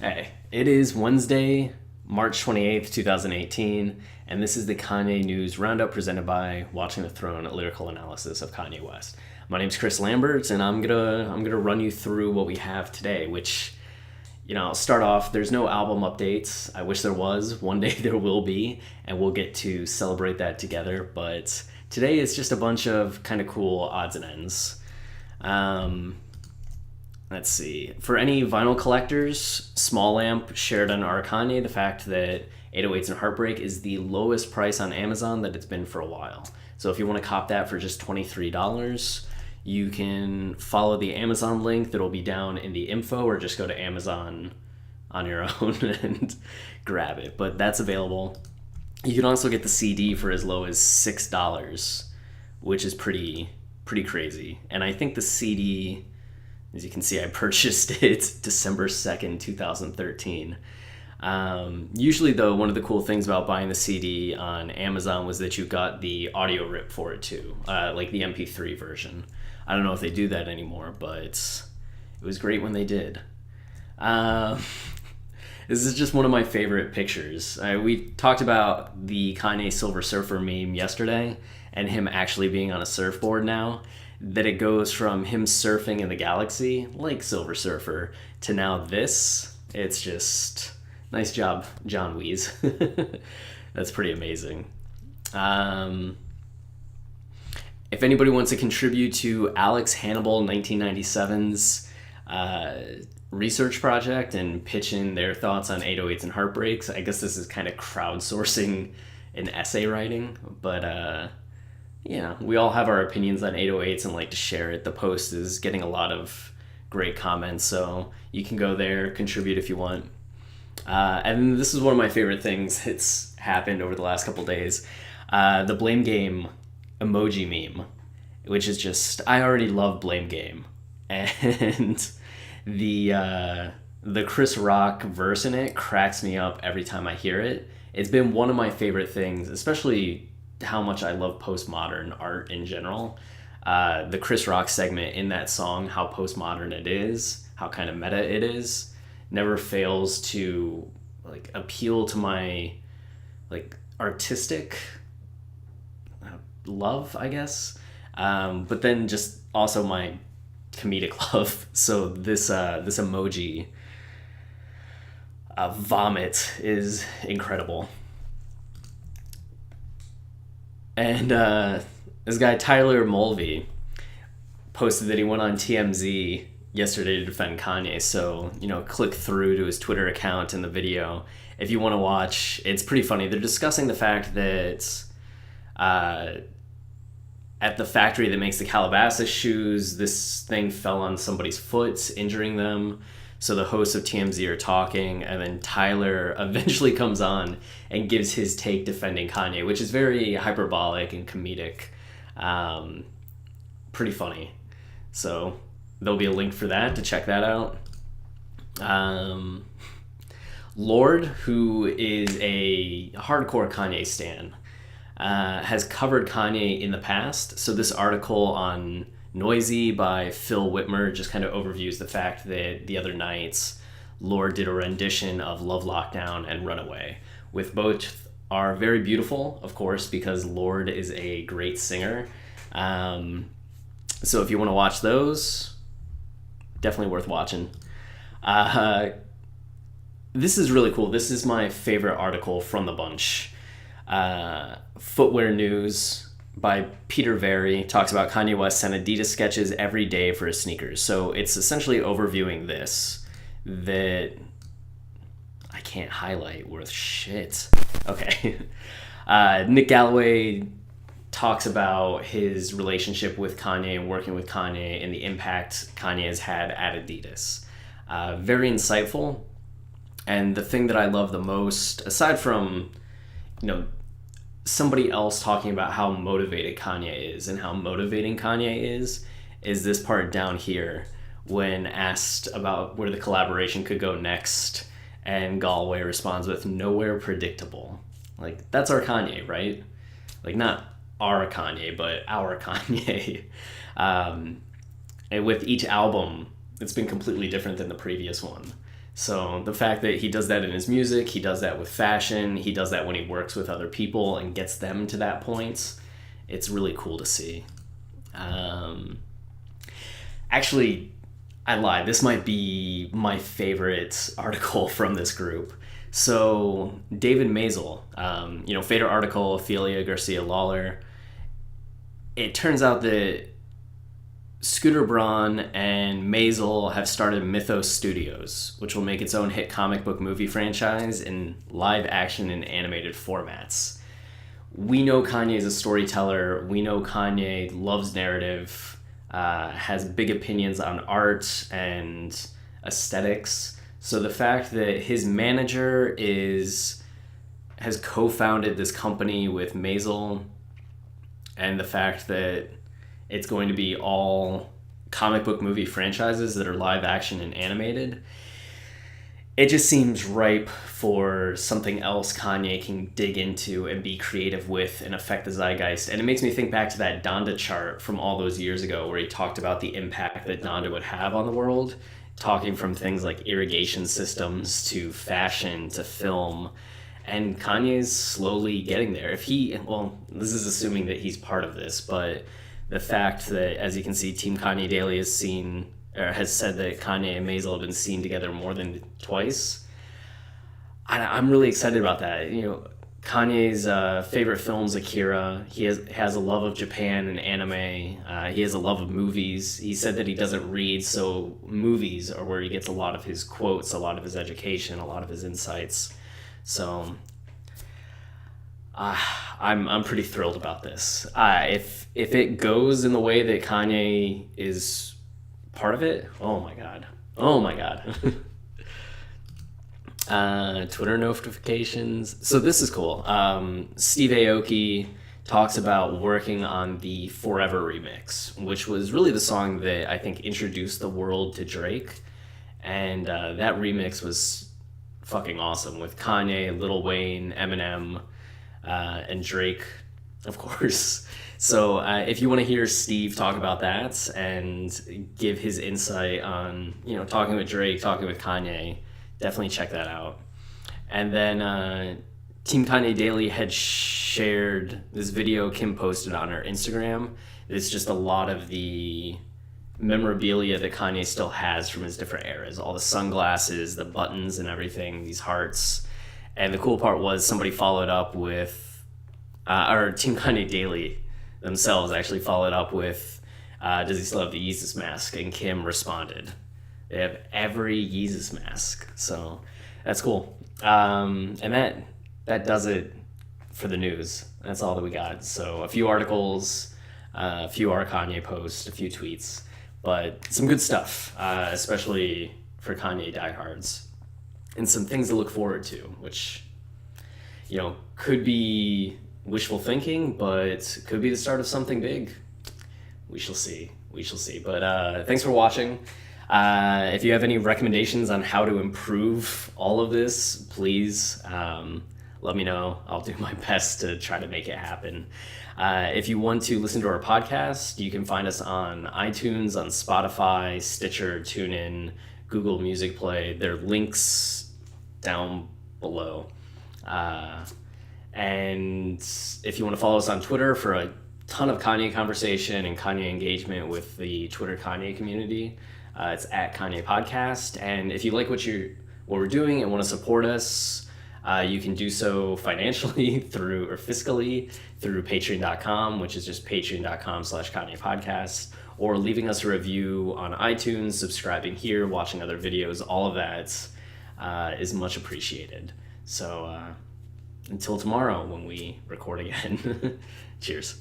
Hey, it is Wednesday, March 28th, 2018, and this is the Kanye News Roundup presented by Watching the Throne, a lyrical analysis of Kanye West. My name's Chris Lambert, and I'm gonna run you through what we have today, which, I'll start off, there's no album updates. I wish there was. One day there will be, and we'll get to celebrate that together, but today is just a bunch of kind of cool odds and ends. Let's see. For any vinyl collectors, Small Lamp shared on our Kanye the fact that 808s and Heartbreak is the lowest price on Amazon that it's been for a while. So if you want to cop that for just $23, you can follow the Amazon link that'll be down in the info, or just go to Amazon on your own and grab it. But that's available. You can also get the CD for as low as $6, which is pretty crazy. And I think the CD, as you can see, I purchased it December 2nd, 2013. Usually, though, one of the cool things about buying the CD on Amazon was that you got the audio rip for it, too, like the MP3 version. I don't know if they do that anymore, but it was great when they did. This is just one of my favorite pictures. We talked about the Kanye Silver Surfer meme yesterday, and him actually being on a surfboard now. That it goes from him surfing in the galaxy, like Silver Surfer, to now this. It's just, nice job, John Wees. That's pretty amazing. If anybody wants to contribute to Alex Hannibal 1997's research project and pitch in their thoughts on 808s and Heartbreaks, I guess this is kind of crowdsourcing an essay writing, but we all have our opinions on 808s and like to share it. The post is getting a lot of great comments, so you can go there, contribute if you want. And this is one of my favorite things that's happened over the last couple days. The Blame Game emoji meme, which is just, I already love Blame Game. And the Chris Rock verse in it cracks me up every time I hear it. It's been one of my favorite things, especially how much I love postmodern art in general. The Chris Rock segment in that song, how postmodern it is, how kind of meta it is, never fails to like appeal to my like artistic love, I guess. But then just also my comedic love. So this emoji vomit is incredible. And this guy, Tyler Mulvey, posted that he went on TMZ yesterday to defend Kanye. So, click through to his Twitter account in the video if you want to watch. It's pretty funny. They're discussing the fact that at the factory that makes the Calabasas shoes, this thing fell on somebody's foot, injuring them. So the hosts of TMZ are talking, and then Tyler eventually comes on and gives his take defending Kanye, which is very hyperbolic and comedic. Pretty funny. So there'll be a link for that to check that out. Lorde, who is a hardcore Kanye stan, has covered Kanye in the past. So this article on Noisy by Phil Whitmer just kind of overviews the fact that the other nights Lorde did a rendition of Love Lockdown and Runaway, with both are very beautiful, of course, because Lorde is a great singer. So if you want to watch those, definitely worth watching. This is really cool. This is my favorite article from the bunch. Footwear News by Peter Very talks about Kanye West sent Adidas sketches every day for his sneakers. So it's essentially overviewing this that I can't highlight worth shit. Okay. Nick Galloway talks about his relationship with Kanye and working with Kanye and the impact Kanye has had at Adidas. Very insightful. And the thing that I love the most, aside from, somebody else talking about how motivated Kanye is and how motivating Kanye is this part down here when asked about where the collaboration could go next, and Galway responds with nowhere predictable. Like, that's our Kanye, right? Like, not our Kanye, but our Kanye. And with each album, it's been completely different than the previous one. So the fact that he does that in his music, he does that with fashion, he does that when he works with other people and gets them to that point, it's really cool to see. Actually, I lied. This might be my favorite article from this group. So David Mazal, favorite article, Ophelia Garcia Lawler. It turns out that Scooter Braun and Mazal have started Mythos Studios, which will make its own hit comic book movie franchise in live action and animated formats. We know Kanye is a storyteller. We know Kanye loves narrative, has big opinions on art and aesthetics. So the fact that his manager has co-founded this company with Mazal, and the fact that it's going to be all comic book movie franchises that are live action and animated, it just seems ripe for something else Kanye can dig into and be creative with and affect the zeitgeist. And it makes me think back to that Donda chart from all those years ago where he talked about the impact that Donda would have on the world, talking from things like irrigation systems to fashion to film. And Kanye's slowly getting there. This is assuming that he's part of this, but the fact that, as you can see, Team Kanye Daily has said that Kanye and Mazal have been seen together more than twice. I'm really excited about that. Kanye's favorite film's Akira. He has a love of Japan and anime. He has a love of movies. He said that he doesn't read, so movies are where he gets a lot of his quotes, a lot of his education, a lot of his insights. So I'm pretty thrilled about this. If it goes in the way that Kanye is part of it, oh my god. Twitter notifications. So this is cool. Steve Aoki talks about working on the Forever remix, which was really the song that I think introduced the world to Drake. And that remix was fucking awesome with Kanye, Lil Wayne, Eminem, and Drake, of course. So if you want to hear Steve talk about that and give his insight on, talking with Drake, talking with Kanye, definitely check that out. And then Team Kanye Daily had shared this video Kim posted on her Instagram. It's just a lot of the memorabilia that Kanye still has from his different eras. All the sunglasses, the buttons and everything, these hearts. And the cool part was somebody followed up with, or Team Kanye Daily themselves actually followed up with, does he still have the Yeezus mask? And Kim responded, they have every Yeezus mask. So that's cool. And that does it for the news. That's all that we got. So a few articles, a few R Kanye posts, a few tweets, but some good stuff, especially for Kanye diehards, and some things to look forward to, which, could be wishful thinking, but could be the start of something big. We shall see. But thanks for watching. If you have any recommendations on how to improve all of this, please let me know. I'll do my best to try to make it happen. If you want to listen to our podcast, you can find us on iTunes, on Spotify, Stitcher, TuneIn, Google Music Play. There are links down below. And if you want to follow us on Twitter for a ton of Kanye conversation and Kanye engagement with the Twitter Kanye community, it's at Kanye Podcast. And if you like what we're doing and want to support us, you can do so financially fiscally through patreon.com, which is just patreon.com/Kanye Podcast, or leaving us a review on iTunes, subscribing here, watching other videos. All of that is much appreciated. So until tomorrow when we record again, cheers.